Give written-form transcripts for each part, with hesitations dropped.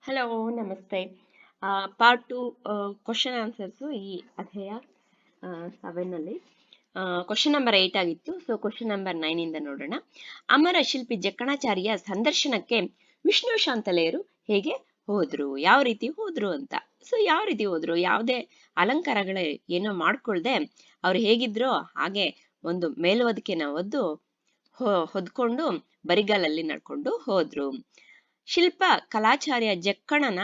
Hello ನಮಸ್ತೆ. Part 2 question answers ಈ ಅಧ್ಯಾಯ 7ನಲ್ಲಿ ಕ್ವಶನ್ ನಂಬರ್ 8 ಆಗಿತ್ತು. ಸೊ ಕ್ವಶನ್ ನಂಬರ್ 9 ಇಂದ ನೋಡೋಣ. ಅಮರ ಶಿಲ್ಪಿ ಜಕ್ಕಣಾಚಾರ್ಯ ಸಂದರ್ಶನಕ್ಕೆ ವಿಷ್ಣು ಶಾಂತಲೆಯರು ಹೇಗೆ ಹೋದ್ರು, ಯಾವ ರೀತಿ ಹೋದ್ರು ಅಂತ. ಸೊ ಯಾವ ರೀತಿ ಹೋದ್ರು, ಯಾವುದೇ ಅಲಂಕಾರಗಳ ಏನೋ ಮಾಡ್ಕೊಳ್ದೆ ಅವ್ರು ಹೇಗಿದ್ರೋ ಹಾಗೆ ಒಂದು ಮೇಲ್ವದಕೆನ ಹೊದ್ಕೊಂಡು ಬರಿಗಾಲಲ್ಲಿ ನಡ್ಕೊಂಡು ಹೋದ್ರು. ಶಿಲ್ಪ ಕಲಾಚಾರ್ಯ ಜಕ್ಕಣನ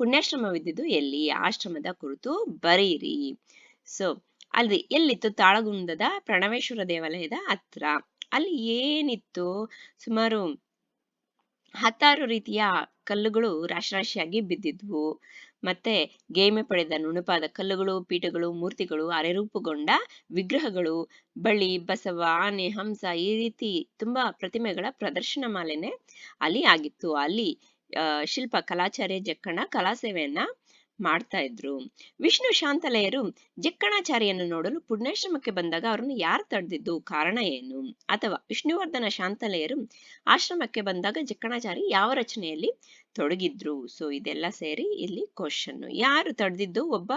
ಪುಣ್ಯಾಶ್ರಮವಿದ್ದುದು ಎಲ್ಲಿ, ಆಶ್ರಮದ ಕುರಿತು ಬರೀರಿ. ಸೊ ಅಲ್ಲಿ ಎಲ್ಲಿತ್ತು? ತಾಳಗುಂದದ ಪ್ರಣವೇಶ್ವರ ದೇವಾಲಯದ ಹತ್ರ. ಅಲ್ಲಿ ಏನಿತ್ತು? ಸುಮಾರು 16 ರೀತಿಯ ಕಲ್ಲುಗಳು ರಾಶಿಯಾಗಿ ಬಿದ್ದಿದ್ವು. ಮತ್ತೆ ಗೇಮೆ ಪಡೆದ ನುಣುಪಾದ ಕಲ್ಲುಗಳು, ಪೀಠಗಳು, ಮೂರ್ತಿಗಳು, ಅರೆರೂಪುಗೊಂಡ ವಿಗ್ರಹಗಳು, ಬಳಿ, ಬಸವ, ಆನೆ, ಹಂಸ, ಈ ರೀತಿ ತುಂಬಾ ಪ್ರತಿಮೆಗಳ ಪ್ರದರ್ಶನ ಮಾಲೆನೆ ಅಲ್ಲಿ ಆಗಿತ್ತು. ಅಲ್ಲಿ ಶಿಲ್ಪ ಕಲಾಚಾರ್ಯ ಜಕ್ಕಣ ಕಲಾ ಸೇವೆಯನ್ನ ಮಾಡ್ತಾ ಇದ್ರು. ವಿಷ್ಣು ಶಾಂತಲೆಯರು ಜಕ್ಕಣಾಚಾರ್ಯನ್ನು ನೋಡಲು ಪುಣ್ಯಾಶ್ರಮಕ್ಕೆ ಬಂದಾಗ ಅವರನ್ನು ಯಾರು ತಡೆದಿದ್ದು, ಕಾರಣ ಏನು? ಅಥವಾ ವಿಷ್ಣುವರ್ಧನ ಶಾಂತಲೆಯರು ಆಶ್ರಮಕ್ಕೆ ಬಂದಾಗ ಜಕ್ಕಣಾಚಾರ್ಯ ಯಾವ ರಚನೆಯಲ್ಲಿ ತೊಡಗಿದ್ರು? ಸೊ ಇದೆಲ್ಲ ಸೇರಿ ಇಲ್ಲಿ ಕ್ವಶನ್. ಯಾರು ತಡೆದಿದ್ದು? ಒಬ್ಬ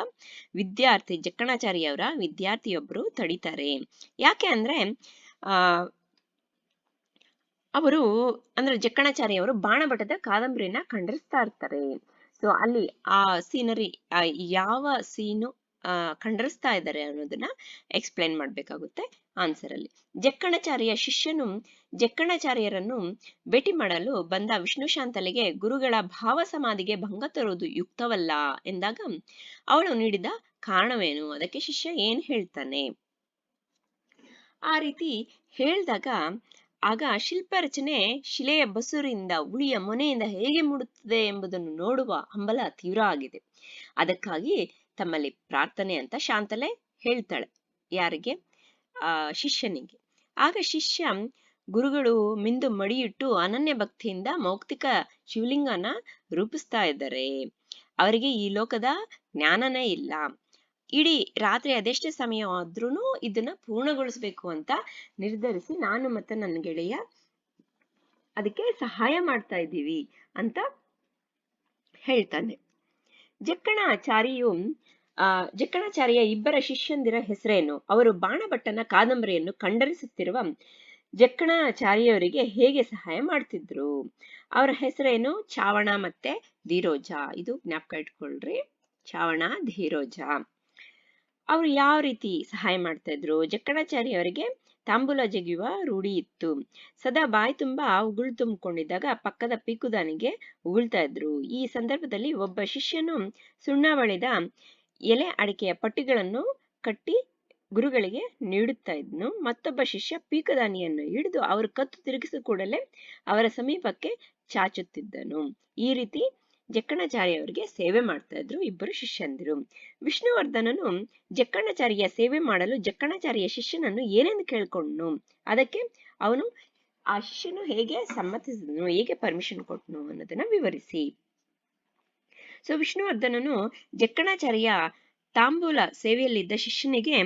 ವಿದ್ಯಾರ್ಥಿ, ಜಕ್ಕಣಾಚಾರ್ಯ ಅವರ ವಿದ್ಯಾರ್ಥಿಯೊಬ್ರು ತಡಿತಾರೆ. ಯಾಕೆ ಅಂದ್ರೆ ಅವರು ಅಂದ್ರೆ ಜಕ್ಕಣಾಚಾರ್ಯ ಅವರು ಬಾಣಭಟದ ಕಾದಂಬರಿನ ಖಂಡರಿಸ್ತಾ ಇರ್ತಾರೆ. ಸೊ ಅಲ್ಲಿ ಆ ಸೀನರಿ ಯಾವ ಸೀನು ಖಂಡರಿಸ್ತಾ ಇದ್ದಾರೆ ಅನ್ನೋದನ್ನ ಎಕ್ಸ್ಪ್ಲೈನ್ ಮಾಡ್ಬೇಕಾಗುತ್ತೆ ಆನ್ಸರ್ ಅಲ್ಲಿ. ಜಕ್ಕಣಾಚಾರ್ಯ ಶಿಷ್ಯನು ಜಕ್ಕಣಾಚಾರ್ಯರನ್ನು ಭೇಟಿ ಮಾಡಲು ಬಂದ ವಿಷ್ಣು ಶಾಂತಲೆಗೆ ಗುರುಗಳ ಭಾವ ಸಮಾಧಿಗೆ ಭಂಗ ತರುವುದು ಯುಕ್ತವಲ್ಲ ಎಂದಾಗ ಅವಳು ನೀಡಿದ ಕಾರಣವೇನು? ಅದಕ್ಕೆ ಶಿಷ್ಯ ಏನ್ ಹೇಳ್ತಾನೆ? ಆ ರೀತಿ ಹೇಳಿದಾಗ ಆಗ ಶಿಲ್ಪ ರಚನೆ ಶಿಲೆಯ ಬಸುರಿಂದ ಉಳಿಯ ಮೊನೆಯಿಂದ ಹೇಗೆ ಮೂಡುತ್ತದೆ ಎಂಬುದನ್ನು ನೋಡುವ ಹಂಬಲ ತೀವ್ರ ಆಗಿದೆ. ಅದಕ್ಕಾಗಿ ತಮ್ಮಲ್ಲಿ ಪ್ರಾರ್ಥನೆ ಅಂತ ಶಾಂತಲೆ ಹೇಳ್ತಾಳೆ. ಯಾರಿಗೆ? ಶಿಷ್ಯನಿಗೆ. ಆಗ ಶಿಷ್ಯ ಗುರುಗಳು ಮಿಂದು ಮಡಿಯಿಟ್ಟು ಅನನ್ಯ ಭಕ್ತಿಯಿಂದ ಮೌಕ್ತಿಕ ಶಿವಲಿಂಗನ ರೂಪಿಸ್ತಾ ಇದ್ದಾರೆ. ಅವರಿಗೆ ಈ ಲೋಕದ ಜ್ಞಾನನೇ ಇಲ್ಲ. ಇಡೀ ರಾತ್ರಿ ಅದೆಷ್ಟೇ ಸಮಯ ಆದ್ರೂ ಇದನ್ನ ಪೂರ್ಣಗೊಳಿಸ್ಬೇಕು ಅಂತ ನಿರ್ಧರಿಸಿ ನಾನು ಮತ್ತೆ ನನ್ನ ಗೆಳೆಯ ಅದಕ್ಕೆ ಸಹಾಯ ಮಾಡ್ತಾ ಇದ್ದೀವಿ ಅಂತ ಹೇಳ್ತಾನೆ. ಜಕ್ಕಣಾಚಾರ್ಯ ಇಬ್ಬರ ಶಿಷ್ಯಂದಿರ ಹೆಸರೇನು? ಅವರು ಬಾಣಭಟ್ಟನ ಕಾದಂಬರಿಯನ್ನು ಖಂಡರಿಸುತ್ತಿರುವ ಜಕ್ಕಣಾಚಾರ್ಯವರಿಗೆ ಹೇಗೆ ಸಹಾಯ ಮಾಡ್ತಿದ್ರು? ಅವರ ಹೆಸರೇನು? ಚಾವಣ ಮತ್ತೆ ಧೀರೋಜ. ಇದು ಜ್ಞಾಪಕ ಇಟ್ಕೊಳ್ರಿ, ಚಾವಣ, ಧೀರೋಜ. ಅವರು ಯಾವ ರೀತಿ ಸಹಾಯ ಮಾಡ್ತಾ ಇದ್ರು? ಜಕ್ಕಣಾಚಾರ್ಯ ಅವರಿಗೆ ತಾಂಬೂಲ ಜಗಿಯುವ ರೂಢಿ ಇತ್ತು. ಸದಾ ಬಾಯಿ ತುಂಬಾ ಉಗುಳು ತುಂಬಿಕೊಂಡಿದ್ದಾಗ ಪಕ್ಕದ ಪೀಕುದಾನಿಗೆ ಉಗುಳ್ತಾ ಇದ್ರು. ಈ ಸಂದರ್ಭದಲ್ಲಿ ಒಬ್ಬ ಶಿಷ್ಯನು ಸುಣ್ಣ ಬಳಿದ ಎಲೆ ಅಡಿಕೆಯ ಪಟ್ಟಿಗಳನ್ನು ಕಟ್ಟಿ ಗುರುಗಳಿಗೆ ನೀಡುತ್ತಾ ಇದ್ನು. ಮತ್ತೊಬ್ಬ ಶಿಷ್ಯ ಪೀಕದಾನಿಯನ್ನು ಹಿಡಿದು ಅವರು ಕತ್ತು ತಿರುಗಿಸಿದ ಕೂಡಲೇ ಅವರ ಸಮೀಪಕ್ಕೆ ಚಾಚುತ್ತಿದ್ದನು. ಈ ರೀತಿ ಜಕ್ಕಣಾಚಾರ್ಯ ಅವರಿಗೆ ಸೇವೆ ಮಾಡ್ತಾ ಇದ್ರು ಇಬ್ಬರು ಶಿಷ್ಯಂದಿರು. ವಿಷ್ಣುವರ್ಧನನು ಜಕ್ಕಣಾಚಾರ್ಯ ಸೇವೆ ಮಾಡಲು ಜಕ್ಕಣಾಚಾರ್ಯ ಶಿಷ್ಯನನ್ನು ಏನೆಂದು ಕೇಳ್ಕೊಂಡ್ನು? ಅದಕ್ಕೆ ಅವನು ಆ ಶಿಷ್ಯನು ಹೇಗೆ ಸಮ್ಮತಿಸಿದನು, ಹೇಗೆ ಪರ್ಮಿಷನ್ ಕೊಟ್ನು ಅನ್ನೋದನ್ನ ವಿವರಿಸಿ. ಸೊ ವಿಷ್ಣುವರ್ಧನನು ಜಕ್ಕಣಾಚಾರ್ಯ ತಾಂಬೂಲ ಸೇವೆಯಲ್ಲಿದ್ದ ಶಿಷ್ಯನಿಗೆ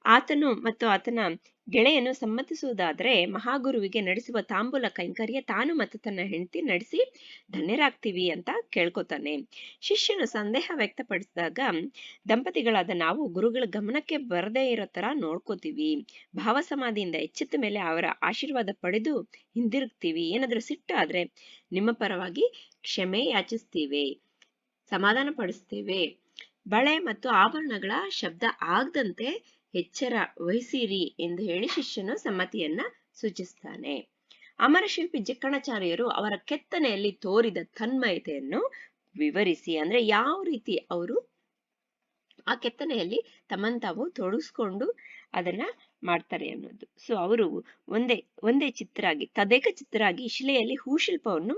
ಆತನು ಮತ್ತು ಆತನ ಗೆಳೆಯನು ಸಮ್ಮತಿಸುವುದಾದರೆ ಮಹಾಗುರುವಿಗೆ ನಡೆಸುವ ತಾಂಬೂಲ ಕೈಂಕರ್ಯ ತಾನು ಮತ್ತು ತನ್ನ ಹೆಂಡತಿ ನಡೆಸಿ ಧನ್ಯರಾಗ್ತೀವಿ ಅಂತ ಕೇಳ್ಕೊತಾನೆ. ಶಿಷ್ಯನು ಸಂದೇಹ ವ್ಯಕ್ತಪಡಿಸಿದಾಗ ದಂಪತಿಗಳಾದ ನಾವು ಗುರುಗಳ ಗಮನಕ್ಕೆ ಬರದೇ ಇರೋ ತರ ನೋಡ್ಕೋತೀವಿ. ಭಾವ ಸಮಾಧಿಯಿಂದ ಎಚ್ಚೆತ್ತ ಮೇಲೆ ಅವರ ಆಶೀರ್ವಾದ ಪಡೆದು ಹಿಂದಿರುಗ್ತೀವಿ. ಏನಾದ್ರೂ ಸಿಟ್ಟು ಆದ್ರೆ ನಿಮ್ಮ ಪರವಾಗಿ ಕ್ಷಮೆ ಯಾಚಿಸ್ತೀವಿ, ಸಮಾಧಾನ ಪಡಿಸ್ತೇವೆ. ಬಳೆ ಮತ್ತು ಆಭರಣಗಳ ಶಬ್ದ ಆಗದಂತೆ ಎಚ್ಚರ ವಹಿಸಿರಿ ಎಂದು ಹೇಳಿ ಶಿಷ್ಯನು ಸಮ್ಮತಿಯನ್ನ ಸೂಚಿಸ್ತಾನೆ. ಅಮರಶಿಲ್ಪಿ ಜಕ್ಕಣಾಚಾರ್ಯರು ಅವರ ಕೆತ್ತನೆಯಲ್ಲಿ ತೋರಿದ ತನ್ಮಯತೆಯನ್ನು ವಿವರಿಸಿ. ಅಂದ್ರೆ ಯಾವ ರೀತಿ ಅವರು ಆ ಕೆತ್ತನೆಯಲ್ಲಿ ತಮ್ಮನ್ನು ತಾವು ತೊಡಗಿಸ್ಕೊಂಡು ಅದನ್ನ ಮಾಡ್ತಾರೆ ಅನ್ನೋದು. ಸೊ ಅವರು ಒಂದೇ ತದೇಕ ಚಿತ್ರರಾಗಿ ಶಿಲೆಯಲ್ಲಿ ಹೂಶಿಲ್ಪವನ್ನು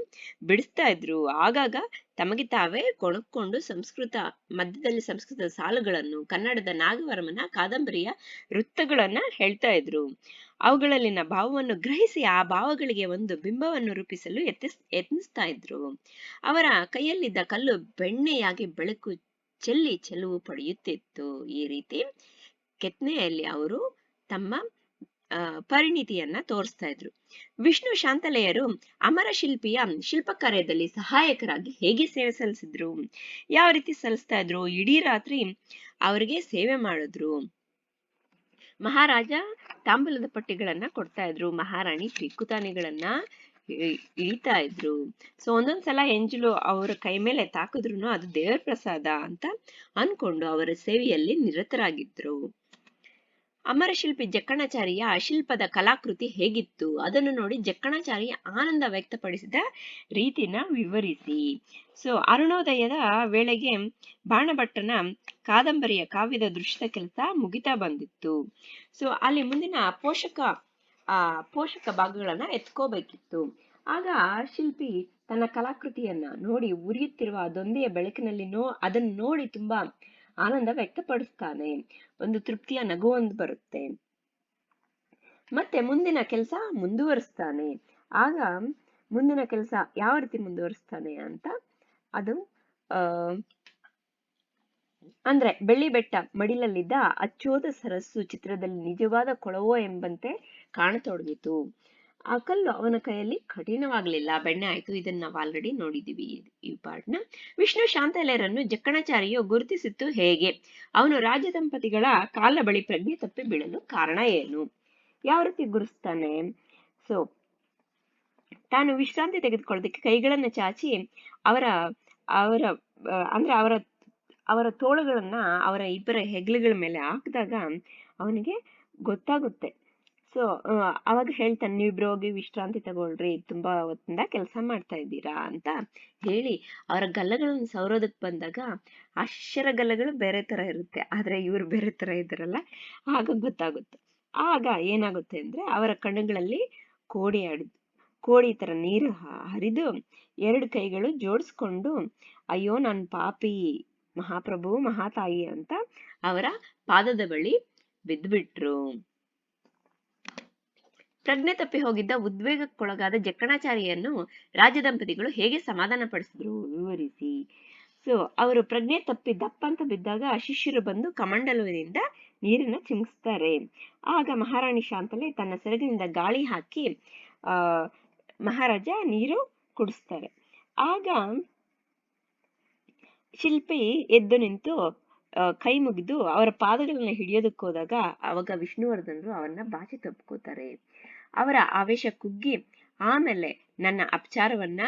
ಬಿಡಿಸ್ತಾ ಇದ್ರು. ಆಗಾಗ ತಮಗೆ ತಾವೇ ಕೊಣಕೊಂಡು ಮಧ್ಯದಲ್ಲಿ ಸಂಸ್ಕೃತದ ಸಾಲುಗಳನ್ನು, ಕನ್ನಡದ ನಾಗವರ್ಮನ ಕಾದಂಬರಿಯ ವೃತ್ತಗಳನ್ನ ಹೇಳ್ತಾ ಇದ್ರು. ಅವುಗಳಲ್ಲಿನ ಭಾವವನ್ನು ಗ್ರಹಿಸಿ ಆ ಭಾವಗಳಿಗೆ ಒಂದು ಬಿಂಬವನ್ನು ರೂಪಿಸಲು ಯತ್ನಿಸ್ತಾ ಇದ್ರು. ಅವರ ಕೈಯಲ್ಲಿದ್ದ ಕಲ್ಲು ಬೆಣ್ಣೆಯಾಗಿ ಬೆಳಕು ಚೆಲುವು ಪಡೆಯುತ್ತಿತ್ತು. ಈ ರೀತಿ ಕೆತ್ತನೆಯಲ್ಲಿ ಅವರು ತಮ್ಮ ಪರಿಣಿತಿಯನ್ನ ತೋರಿಸ್ತಾ ಇದ್ರು. ವಿಷ್ಣು ಶಾಂತಲೆಯರು ಅಮರ ಶಿಲ್ಪಿಯ ಶಿಲ್ಪ ಕಾರ್ಯದಲ್ಲಿ ಸಹಾಯಕರಾಗಿ ಹೇಗೆ ಸೇವೆ ಸಲ್ಲಿಸಿದ್ರು, ಯಾವ ರೀತಿ ಸಲ್ಲಿಸ್ತಾ ಇದ್ರು, ಇಡೀ ರಾತ್ರಿ ಅವರಿಗೆ ಸೇವೆ ಮಾಡಿದ್ರು. ಮಹಾರಾಜ ತಾಂಬೂಲದ ಪಟ್ಟಿಗಳನ್ನ ಕೊಡ್ತಾ ಇದ್ರು, ಮಹಾರಾಣಿ ತ್ರಿಕುತಾನಿಗಳನ್ನ ಇಳಿತಾ ಇದ್ರು. ಸೊ ಒಂದೊಂದ್ಸಲ ಎಂಜಲು ಅವರ ಕೈ ಮೇಲೆ ತಾಕಿದ್ರು ಅದು ದೇವರ ಪ್ರಸಾದ ಅಂತ ಅನ್ಕೊಂಡು ಅವರ ಸೇವೆಯಲ್ಲಿ ನಿರತರಾಗಿದ್ರು. ಅಮರಶಿಲ್ಪಿ ಜಕ್ಕಣಾಚಾರ್ಯ ಶಿಲ್ಪದ ಕಲಾಕೃತಿ ಹೇಗಿತ್ತು ಅದನ್ನು ನೋಡಿ ಜಕ್ಕಣಾಚಾರ್ಯ ಆನಂದ ವ್ಯಕ್ತಪಡಿಸಿದ ರೀತಿನ ವಿವರಿಸಿ. ಸೊ ಅರುಣೋದಯದ ವೇಳೆಗೆ ಬಾಣಭಟ್ಟನ ಕಾದಂಬರಿಯ ಕಾವ್ಯದ ದೃಶ್ಯದ ಕೆಲಸ ಮುಗಿತಾ ಬಂದಿತ್ತು. ಸೊ ಅಲ್ಲಿ ಮುಂದಿನ ಪೋಷಕ ಭಾಗಗಳನ್ನ ಎತ್ಕೋಬೇಕಿತ್ತು. ಆಗ ಶಿಲ್ಪಿ ತನ್ನ ಕಲಾಕೃತಿಯನ್ನ ನೋಡಿ ಉರಿಯುತ್ತಿರುವ ದೊಂದೆಯ ಬೆಳಕಿನಲ್ಲಿ ಅದನ್ನು ನೋಡಿ ತುಂಬಾ ಆನಂದ ವ್ಯಕ್ತಪಡಿಸ್ತಾನೆ. ಒಂದು ತೃಪ್ತಿಯ ನಗು ಒಂದು ಬರುತ್ತೆ. ಮತ್ತೆ ಮುಂದಿನ ಕೆಲಸ ಮುಂದುವರಿಸ್ತಾನೆ. ಆಗ ಮುಂದಿನ ಕೆಲಸ ಯಾವ ರೀತಿ ಮುಂದುವರಿಸ್ತಾನೆ ಅಂತ ಅದು ಅಂದ್ರೆ ಬೆಳ್ಳಿ ಬೆಟ್ಟ ಮಡಿಲಲ್ಲಿದ್ದ ಅಚ್ಚೋದ ಸರಸ್ಸು ಚಿತ್ರದಲ್ಲಿ ನಿಜವಾದ ಕೊಳವೋ ಎಂಬಂತೆ ಕಾಣತೊಡಗಿತು. ಆ ಕಲ್ಲು ಅವನ ಕೈಯಲ್ಲಿ ಕಠಿಣವಾಗ್ಲಿಲ್ಲ, ಬೆಣ್ಣೆ ಆಯ್ತು. ಇದನ್ನ ನಾವು ಆಲ್ರೆಡಿ ನೋಡಿದೀವಿ ಈ ಪಾರ್ಟ್ನ. ವಿಷ್ಣು ಶಾಂತಲೆಯರನ್ನು ಜಕ್ಕಣಾಚಾರ್ಯು ಗುರುತಿಸಿತ್ತು ಹೇಗೆ? ಅವನು ರಾಜದಂಪತಿಗಳ ಕಾಲ ಬಳಿ ಪ್ರಜ್ಞೆ ತಪ್ಪಿ ಬೀಳಲು ಕಾರಣ ಏನು? ಯಾವ ರೀತಿ ಗುರುತಿಸ್ತಾನೆ? ಸೊ ತಾನು ವಿಶ್ರಾಂತಿ ತೆಗೆದುಕೊಳ್ಳೋದಕ್ಕೆ ಕೈಗಳನ್ನ ಚಾಚಿ ಅವರ ಅವರ ಅಂದ್ರೆ ಅವರ ಅವರ ತೋಳುಗಳನ್ನ ಅವರ ಇಬ್ಬರ ಹೆಗಲುಗಳ ಮೇಲೆ ಹಾಕಿದಾಗ ಅವನಿಗೆ ಗೊತ್ತಾಗುತ್ತೆ. ಸೊ ಅವಾಗ ಹೇಳ್ತಾನೆ, ನೀವಿಬ್ರು ಹೋಗಿ ವಿಶ್ರಾಂತಿ ತಗೊಳ್ರಿ, ತುಂಬಾ ಹೊತ್ತಿಂದ ಕೆಲಸ ಮಾಡ್ತಾ ಇದ್ದೀರಾ ಅಂತ ಹೇಳಿ ಅವರ ಗಲ್ಲಗಳನ್ನು ಸವರೋದಕ್ ಬಂದಾಗ ಆ ಶಿಷ್ಯರ ಗಲ್ಲಗಳು ಬೇರೆ ತರ ಇರುತ್ತೆ, ಆದ್ರೆ ಇವ್ರು ಬೇರೆ ತರ ಇದ್ದಾರಲ್ಲ, ಆಗ ಗೊತ್ತಾಗುತ್ತೆ. ಆಗ ಏನಾಗುತ್ತೆ ಅಂದ್ರೆ ಅವರ ಕಣ್ಣುಗಳಲ್ಲಿ ಕೋಡಿ ತರ ನೀರು ಹರಿದು ಎರಡು ಕೈಗಳು ಜೋಡಿಸ್ಕೊಂಡು, ಅಯ್ಯೋ ನನ್ ಪಾಪಿ ಮಹಾಪ್ರಭು ಮಹಾತಾಯಿ ಅಂತ ಅವರ ಪಾದದ ಬಳಿ ಬಿದ್ದುಬಿಟ್ರು. ಪ್ರಜ್ಞೆ ತಪ್ಪಿ ಹೋಗಿದ್ದ ಉದ್ವೇಗಕ್ಕೊಳಗಾದ ಜಕ್ಕಣಾಚಾರ್ಯನ್ನು ರಾಜದಂಪತಿಗಳು ಹೇಗೆ ಸಮಾಧಾನ ಪಡಿಸಿದ್ರು ವಿವರಿಸಿ. ಸೊ ಅವರು ಪ್ರಜ್ಞೆ ತಪ್ಪಿ ದಪ್ಪಂತ ಬಿದ್ದಾಗ ಶಿಷ್ಯರು ಬಂದು ಕಮಂಡಲುವಿನಿಂದ ನೀರನ್ನ ಚಿಮುಕಿಸ್ತಾರೆ. ಆಗ ಮಹಾರಾಣಿ ಶಾಂತಲೆ ತನ್ನ ಸೆರಗಿನಿಂದ ಗಾಳಿ ಹಾಕಿ ಮಹಾರಾಜ ನೀರು ಕುಡಿಸ್ತಾರೆ. ಆಗ ಶಿಲ್ಪಿ ಎದ್ದು ನಿಂತು ಕೈ ಮುಗಿದು ಅವರ ಪಾದಗಳನ್ನ ಹಿಡಿಯೋದಕ್ಕೆ ಹೋದಾಗ ಅವಾಗ ವಿಷ್ಣುವರ್ಧನರು ಅವನ್ನ ಬಾಚಿ ತಪ್ಕೋತಾರೆ. ಅವರ ಆವೇಶ ಕುಗ್ಗಿ ಆಮೇಲೆ ನನ್ನ ಅಪಚಾರವನ್ನ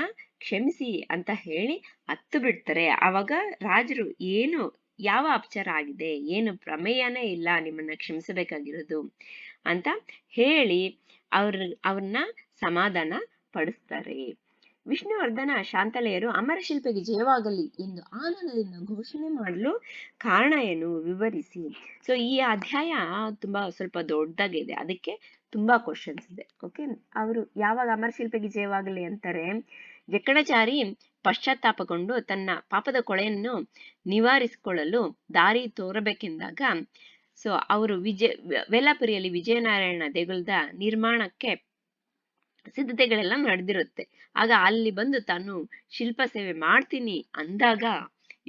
ಕ್ಷಮಿಸಿ ಅಂತ ಹೇಳಿ ಹತ್ತು ಬಿಡ್ತಾರೆ. ಅವಾಗ ರಾಜರು ಯಾವ ಅಪಚಾರ ಆಗಿದೆ, ಏನು ಪ್ರಮೇಯನೇ ಇಲ್ಲ ನಿಮ್ಮನ್ನ ಕ್ಷಮಿಸಬೇಕಾಗಿರೋದು ಅಂತ ಹೇಳಿ ಅವ್ರನ್ನ ಸಮಾಧಾನ ಪಡಿಸ್ತಾರೆ. ವಿಷ್ಣುವರ್ಧನ ಶಾಂತಲೆಯರು ಅಮರಶಿಲ್ಪಿಗೆ ಜಯವಾಗಲಿ ಎಂದು ಆನಂದದಿಂದ ಘೋಷಣೆ ಮಾಡಲು ಕಾರಣ ಏನು ವಿವರಿಸಿ. ಸೊ ಈ ಅಧ್ಯಾಯ ತುಂಬಾ ಸ್ವಲ್ಪ ದೊಡ್ಡದಾಗಿದೆ, ಅದಕ್ಕೆ ತುಂಬಾ ಕ್ವಶನ್ಸ್ ಇದೆ. ಓಕೆ, ಅವರು ಯಾವಾಗ ಅಮರಶಿಲ್ಪಿಗೆ ಜಯವಾಗಲಿ ಅಂತಾರೆ, ಜಕ್ಕಣಾಚಾರಿ ಪಶ್ಚಾತ್ತಾಪಗೊಂಡು ತನ್ನ ಪಾಪದ ಕೊಳೆಯನ್ನು ನಿವಾರಿಸಿಕೊಳ್ಳಲು ದಾರಿ ತೋರಬೇಕೆಂದಾಗ ಸೊ ಅವರು ವೇಲಾಪುರಿಯಲ್ಲಿ ವಿಜಯನಾರಾಯಣ ದೇಗುಲದ ನಿರ್ಮಾಣಕ್ಕೆ ಸಿದ್ಧತೆಗಳೆಲ್ಲ ನಡೆದಿರುತ್ತೆ. ಆಗ ಅಲ್ಲಿ ಬಂದು ತಾನು ಶಿಲ್ಪ ಸೇವೆ ಮಾಡ್ತೀನಿ ಅಂದಾಗ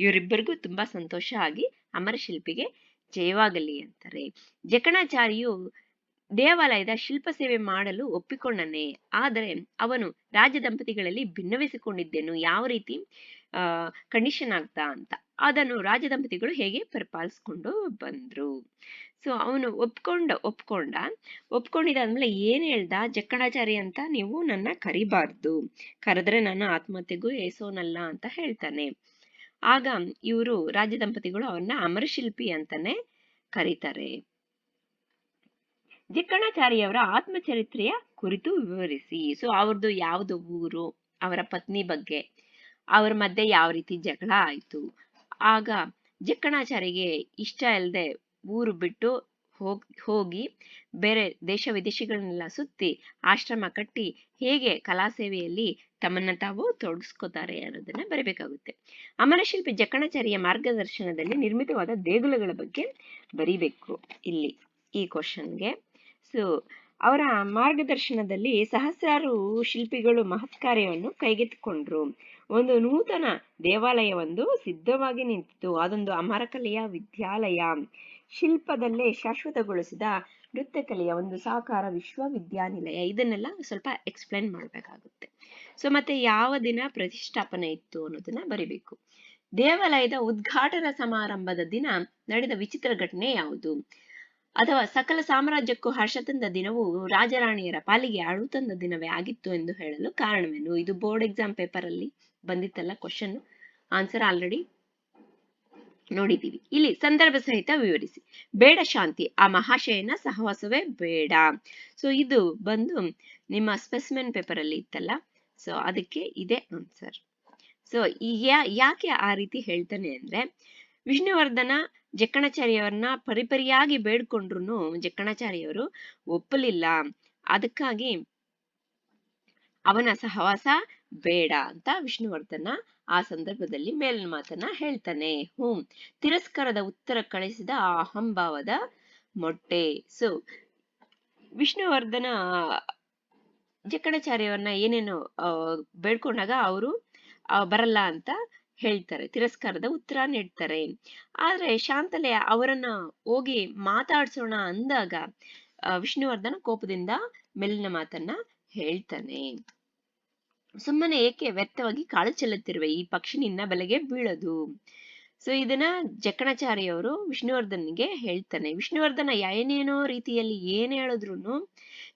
ಇವರಿಬ್ಬರಿಗೂ ತುಂಬಾ ಸಂತೋಷ ಆಗಿ ಅಮರಶಿಲ್ಪಿಗೆ ಜಯವಾಗಲಿ ಅಂತಾರೆ. ಜಕ್ಕಣಾಚಾರ್ಯು ದೇವಾಲಯದ ಶಿಲ್ಪ ಸೇವೆ ಮಾಡಲು ಒಪ್ಪಿಕೊಂಡನೆ, ಆದರೆ ಅವನು ರಾಜದಂಪತಿಗಳಲ್ಲಿ ಭಿನ್ನವಿಸಿಕೊಂಡಿದ್ದೇನು, ಯಾವ ರೀತಿ ಕಂಡೀಷನ್ ಆಗ್ತಾ ಅಂತ ಅದನ್ನು ರಾಜದಂಪತಿಗಳು ಹೇಗೆ ಪರಿಪಾಲಿಸ್ಕೊಂಡು ಬಂದ್ರು. ಸೊ ಅವನು ಒಪ್ಕೊಂಡಿದಾದ್ಮೇಲೆ ಏನ್ ಹೇಳ್ದ, ಜಕ್ಕಣಾಚಾರಿ ಅಂತ ನೀವು ನನ್ನ ಕರಿಬಾರ್ದು, ಕರೆದ್ರೆ ನಾನು ಆತ್ಮಹತ್ಯೆಗೂ ಏಸೋನಲ್ಲ ಅಂತ ಹೇಳ್ತಾನೆ. ಆಗ ಇವರು ರಾಜದಂಪತಿಗಳು ಅವನ್ನ ಅಮರಶಿಲ್ಪಿ ಅಂತಾನೆ ಕರೀತಾರೆ. ಜಕ್ಕಣಾಚಾರ್ಯವರ ಆತ್ಮಚರಿತ್ರೆಯ ಕುರಿತು ವಿವರಿಸಿ. ಸೊ ಅವ್ರದ್ದು ಯಾವ್ದು ಊರು, ಅವರ ಪತ್ನಿ ಬಗ್ಗೆ, ಅವ್ರ ಮಧ್ಯೆ ಯಾವ ರೀತಿ ಜಗಳ ಆಯ್ತು, ಆಗ ಜಕ್ಕಣಾಚಾರಿಗೆ ಇಷ್ಟ ಇಲ್ಲದೆ ಊರು ಬಿಟ್ಟು ಹೋಗಿ ಬೇರೆ ದೇಶ ವಿದೇಶಗಳನ್ನೆಲ್ಲ ಸುತ್ತಿ ಆಶ್ರಮ ಕಟ್ಟಿ ಹೇಗೆ ಕಲಾ ಸೇವೆಯಲ್ಲಿ ತಮ್ಮನ್ನ ತಾವು ತೊಡಗಿಸ್ಕೋತಾರೆ ಅನ್ನೋದನ್ನ ಬರಿಬೇಕಾಗುತ್ತೆ. ಅಮರಶಿಲ್ಪಿ ಜಕ್ಕಣಾಚಾರ್ಯ ಮಾರ್ಗದರ್ಶನದಲ್ಲಿ ನಿರ್ಮಿತವಾದ ದೇಗುಲಗಳ ಬಗ್ಗೆ ಬರಿಬೇಕು ಇಲ್ಲಿ ಈ ಕ್ವಶನ್ಗೆ. ಸೊ ಅವರ ಮಾರ್ಗದರ್ಶನದಲ್ಲಿ ಸಹಸ್ರಾರು ಶಿಲ್ಪಿಗಳು ಮಹತ್ ಕಾರ್ಯವನ್ನು ಕೈಗೆತ್ತಿಕೊಂಡ್ರು. ಒಂದು ನೂತನ ದೇವಾಲಯವೊಂದು ಸಿದ್ಧವಾಗಿ ನಿಂತಿತು. ಅದೊಂದು ಅಮರಕಲೆಯ ವಿದ್ಯಾಲಯ. ಶಿಲ್ಪದಲ್ಲೇ ಶಾಶ್ವತಗೊಳಿಸಿದ ನೃತ್ಯ ಕಲೆಯ ಒಂದು ಸಾಕಾರ ವಿಶ್ವವಿದ್ಯಾನಿಲಯ, ಇದನ್ನೆಲ್ಲ ಸ್ವಲ್ಪ ಎಕ್ಸ್ಪ್ಲೈನ್ ಮಾಡಬೇಕಾಗುತ್ತೆ. ಸೊ ಮತ್ತೆ ಯಾವ ದಿನ ಪ್ರತಿಷ್ಠಾಪನೆ ಇತ್ತು ಅನ್ನೋದನ್ನ ಬರಿಬೇಕು. ದೇವಾಲಯದ ಉದ್ಘಾಟನಾ ಸಮಾರಂಭದ ದಿನ ನಡೆದ ವಿಚಿತ್ರ ಘಟನೆ ಯಾವುದು? ಅಥವಾ ಸಕಲ ಸಾಮ್ರಾಜ್ಯಕ್ಕೂ ಹರ್ಷ ತಂದ ದಿನವು ರಾಜರಾಣಿಯರ ಪಾಲಿಗೆ ಅಳು ತಂದ ದಿನವೇ ಆಗಿತ್ತು ಎಂದು ಹೇಳಲು ಕಾರಣವೇನು? ಇದು ಬೋರ್ಡ್ ಎಕ್ಸಾಮ್ ಪೇಪರ್ ಅಲ್ಲಿ ಬಂದಿತ್ತಲ್ಲ ಕ್ವಶನ್, ಆನ್ಸರ್ ಆಲ್ರೆಡಿ ನೋಡಿದೀವಿ. ಇಲ್ಲಿ ಸಂದರ್ಭ ಸಹಿತ ವಿವರಿಸಿ. ಬೇಡ ಶಾಂತಿ, ಆ ಮಹಾಶಯನ ಸಹವಾಸವೇ ಬೇಡ. ಸೊ ಇದು ಬಂದು ನಿಮ್ಮ ಸ್ಪೆಸಿಮೆನ್ ಪೇಪರ್ ಅಲ್ಲಿ ಇತ್ತಲ್ಲ, ಸೊ ಅದಕ್ಕೆ ಇದೆ ಆನ್ಸರ್. ಸೊ ಯಾಕೆ ಆ ರೀತಿ ಹೇಳ್ತಾನೆ ಅಂದ್ರೆ, ವಿಷ್ಣುವರ್ಧನ ಜಕ್ಕಣಾಚಾರ್ಯವರನ್ನ ಪರಿಪರಿಯಾಗಿ ಬೇಡ್ಕೊಂಡ್ರು ಜಕ್ಕಣಾಚಾರ್ಯವರು ಒಪ್ಪಲಿಲ್ಲ. ಅದಕ್ಕಾಗಿ ಅವನ ಸಹವಾಸ ಬೇಡ ಅಂತ ವಿಷ್ಣುವರ್ಧನ ಆ ಸಂದರ್ಭದಲ್ಲಿ ಮೇಲಿನ ಮಾತನ್ನ ಹೇಳ್ತಾನೆ. ತಿರಸ್ಕಾರದ ಉತ್ತರ ಕಳಿಸಿದ ಆ ಅಹಂಭಾವದ ಮೊಟ್ಟೆ. ಸೊ ವಿಷ್ಣುವರ್ಧನ ಜಕ್ಕಣಾಚಾರ್ಯವರನ್ನ ಏನೇನು ಬೇಡ್ಕೊಂಡಾಗ ಅವರು ಬರಲ್ಲ ಅಂತ ಹೇಳ್ತಾರೆ, ತಿರಸ್ಕಾರದ ಉತ್ತರ ನೀಡ್ತಾರೆ. ಆದ್ರೆ ಶಾಂತಲೆ ಅವರನ್ನ ಹೋಗಿ ಮಾತಾಡ್ಸೋಣ ಅಂದಾಗ ವಿಷ್ಣುವರ್ಧನ ಕೋಪದಿಂದ ಮೇಲಿನ ಮಾತನ್ನ ಹೇಳ್ತಾನೆ. ಸುಮ್ಮನೆ ಏಕೆ ವ್ಯರ್ಥವಾಗಿ ಕಾಳು ಚೆಲ್ಲುತ್ತಿರುವೆ, ಈ ಪಕ್ಷಿ ನಿನ್ನ ಬಲೆಗೆ ಬೀಳದು. ಸೊ ಇದನ್ನ ಜಕ್ಕಣಾಚಾರ್ಯವರು ವಿಷ್ಣುವರ್ಧನ್ಗೆ ಹೇಳ್ತಾನೆ. ವಿಷ್ಣುವರ್ಧನ ಏನೇನೋ ರೀತಿಯಲ್ಲಿ ಏನ್ ಹೇಳಿದ್ರು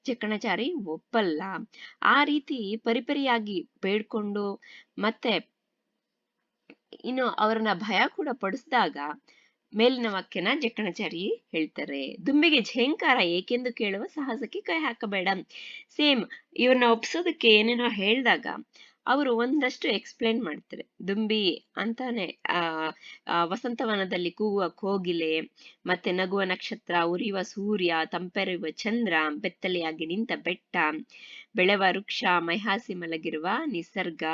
ಜಕ್ಕಣಾಚಾರಿ ಒಪ್ಪಲ್ಲ. ಆ ರೀತಿ ಪರಿಪರಿಯಾಗಿ ಬೇಡ್ಕೊಂಡು ಮತ್ತೆ ಇನ್ನು ಅವರನ್ನ ಭಯ ಕೂಡ ಪಡಿಸಿದಾಗ ಮೇಲಿನ ವಾಕ್ಯನ ಜಕ್ಕಣಾಚಾರಿ ಹೇಳ್ತಾರೆ. ದುಂಬಿಗೆ ಝೇಂಕಾರ ಏಕೆಂದು ಕೇಳುವ ಸಾಹಸಕ್ಕೆ ಕೈ ಹಾಕಬೇಡ. ಸೇಮ್ ಇವ್ರನ್ನ ಒಪ್ಸೋದಕ್ಕೆ ಏನೇನೋ ಹೇಳಿದಾಗ ಅವರು ಒಂದಷ್ಟು ಎಕ್ಸ್ಪ್ಲೇನ್ ಮಾಡ್ತಾರೆ. ದುಂಬಿ ಅಂತಾನೆ ವಸಂತವನದಲ್ಲಿ ಕೂಗುವ ಕೋಗಿಲೆ, ಮತ್ತೆ ನಗುವ ನಕ್ಷತ್ರ, ಉರಿಯುವ ಸೂರ್ಯ, ತಂಪೆರೆಯುವ ಚಂದ್ರ, ಬೆತ್ತಲೆಯಾಗಿ ನಿಂತ ಬೆಟ್ಟ, ಬೆಳೆವ ವೃಕ್ಷ, ಮೈಹಾಸಿ ಮಲಗಿರುವ ನಿಸರ್ಗ.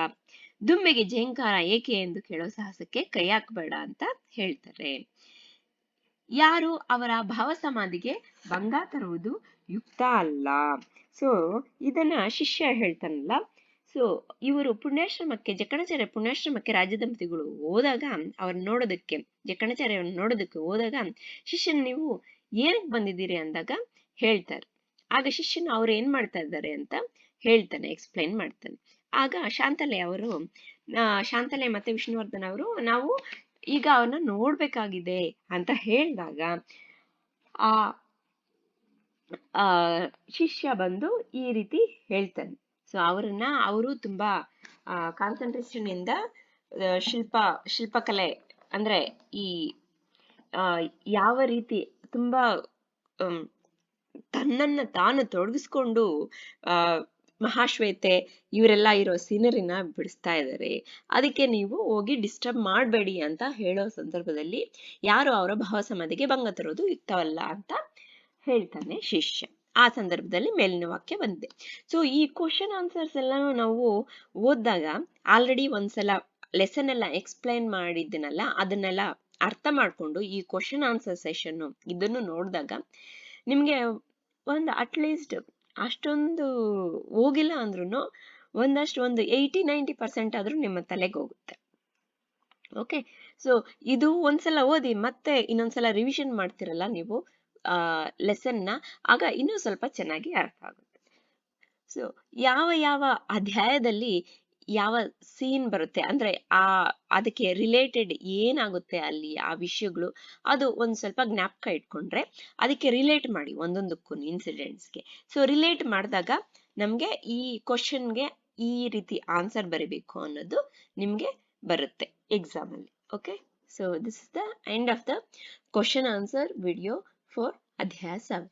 ದುಂಬಿಗೆ ಝೇಂಕಾರ ಏಕೆ ಎಂದು ಕೇಳೋ ಸಾಹಸಕ್ಕೆ ಕೈ ಹಾಕಬೇಡ ಅಂತ ಹೇಳ್ತಾರೆ. ಯಾರು ಅವರ ಭಾವ ಸಮಾಧಿಗೆ ಭಂಗ ತರುವುದು ಯುಕ್ತ ಅಲ್ಲ. ಸೊ ಇದನ್ನ ಶಿಷ್ಯ ಹೇಳ್ತಾನಲ್ಲ. ಸೊ ಇವರು ಪುಣ್ಯಾಶ್ರಮಕ್ಕೆ, ಜಕ್ಕಣಾಚಾರ್ಯ ಪುಣ್ಯಾಶ್ರಮಕ್ಕೆ ರಾಜ್ಯ ದಂಪತಿಗಳು ಹೋದಾಗ ಅವ್ರನ್ನ ನೋಡೋದಕ್ಕೆ, ಜಕ್ಕಣಾಚಾರ್ಯವ್ರನ್ನ ನೋಡೋದಕ್ಕೆ ಹೋದಾಗ ಶಿಷ್ಯನ್ ನೀವು ಏನಕ್ಕೆ ಬಂದಿದ್ದೀರಿ ಅಂದಾಗ ಹೇಳ್ತಾರೆ. ಆಗ ಶಿಷ್ಯನ ಅವ್ರು ಏನ್ ಮಾಡ್ತಾ ಇದ್ದಾರೆ ಅಂತ ಹೇಳ್ತಾನೆ, ಎಕ್ಸ್ಪ್ಲೈನ್ ಮಾಡ್ತಾನೆ. ಆಗ ಶಾಂತಲೆ ಮತ್ತೆ ವಿಷ್ಣುವರ್ಧನ್ ಅವರು ನಾವು ಈಗ ಅವನ್ನ ನೋಡ್ಬೇಕಾಗಿದೆ ಅಂತ ಹೇಳಿದಾಗ ಆ ಶಿಷ್ಯ ಬಂದು ಈ ರೀತಿ ಹೇಳ್ತಾನೆ. ಸೊ ಅವರು ತುಂಬಾ ಕಾನ್ಸಂಟ್ರೇಷನ್ ಇಂದ ಶಿಲ್ಪಕಲೆ ಅಂದ್ರೆ ಈ ಯಾವ ರೀತಿ ತುಂಬಾ ತನ್ನನ್ನ ತಾನು ತೊಡಗಿಸ್ಕೊಂಡು ಮಹಾಶ್ವೇತೆ ಇವರೆಲ್ಲ ಇರೋ ಸೀನರಿನ ಬಿಡಿಸ್ತಾ ಇದ್ದಾರೆ. ಅದಕ್ಕೆ ನೀವು ಹೋಗಿ ಡಿಸ್ಟರ್ಬ್ ಮಾಡಬೇಡಿ ಅಂತ ಹೇಳೋ ಸಂದರ್ಭದಲ್ಲಿ ಯಾರು ಅವರ ಭಾವ ಸಮಾಧಿಗೆ ಭಂಗ ತರೋದು ಯುಕ್ತವಲ್ಲ ಅಂತ ಹೇಳ್ತಾನೆ ಶಿಷ್ಯ. ಆ ಸಂದರ್ಭದಲ್ಲಿ ಮೇಲಿನ ವಾಕ್ಯ ಬಂದಿದೆ. ಸೊ ಈ ಕ್ವಶನ್ ಆನ್ಸರ್ಸ್ ಎಲ್ಲಾನು ನಾವು ಓದಿದಾಗ ಆಲ್ರೆಡಿ ಒಂದ್ಸಲ ಲೆಸನ್ ಎಲ್ಲ ಎಕ್ಸ್ಪ್ಲೈನ್ ಮಾಡಿದ್ದನಲ್ಲ, ಅದನ್ನೆಲ್ಲ ಅರ್ಥ ಮಾಡ್ಕೊಂಡು ಈ ಕ್ವಶನ್ ಆನ್ಸರ್ ಸೆಷನ್ ಇದನ್ನು ನೋಡಿದಾಗ ನಿಮ್ಗೆ ಅಟ್ಲೀಸ್ಟ್ ಅಷ್ಟೊಂದು ಹೋಗಿಲ್ಲ ಅಂದ್ರೂ ಒಂದು 80-90% ಆದ್ರೂ ನಿಮ್ಮ ತಲೆಗೆ ಹೋಗುತ್ತೆ. ಓಕೆ, ಸೊ ಇದು ಒಂದ್ಸಲ ಓದಿ ಮತ್ತೆ ಇನ್ನೊಂದ್ಸಲ ರಿವಿಷನ್ ಮಾಡ್ತಿರಲ್ಲ ನೀವು ಲೆಸನ್ನ, ಆಗ ಇನ್ನೂ ಸ್ವಲ್ಪ ಚೆನ್ನಾಗಿ ಅರ್ಥ ಆಗುತ್ತೆ. ಸೊ ಯಾವ ಅಧ್ಯಾಯದಲ್ಲಿ ಯಾವ ಸೀನ್ ಬರುತ್ತೆ ಅಂದ್ರೆ ಅದಕ್ಕೆ ರಿಲೇಟೆಡ್ ಏನಾಗುತ್ತೆ ಅಲ್ಲಿ ಆ ವಿಷಯಗಳು, ಅದು ಒಂದ್ ಸ್ವಲ್ಪ ಜ್ಞಾಪಕ ಇಟ್ಕೊಂಡ್ರೆ ಅದಕ್ಕೆ ರಿಲೇಟ್ ಮಾಡಿ ಒಂದೊಂದಕ್ಕೂ ಇನ್ಸಿಡೆಂಟ್ಸ್ಗೆ. ಸೊ ರಿಲೇಟ್ ಮಾಡಿದಾಗ ನಮ್ಗೆ ಈ ಕ್ವಶನ್ಗೆ ಈ ರೀತಿ ಆನ್ಸರ್ ಬರೀಬೇಕು ಅನ್ನೋದು ನಿಮ್ಗೆ ಬರುತ್ತೆ ಎಕ್ಸಾಮ್ ಅಲ್ಲಿ. Okay, so this is the end of the question answer video for ಅಧ್ಯಾಯ 7.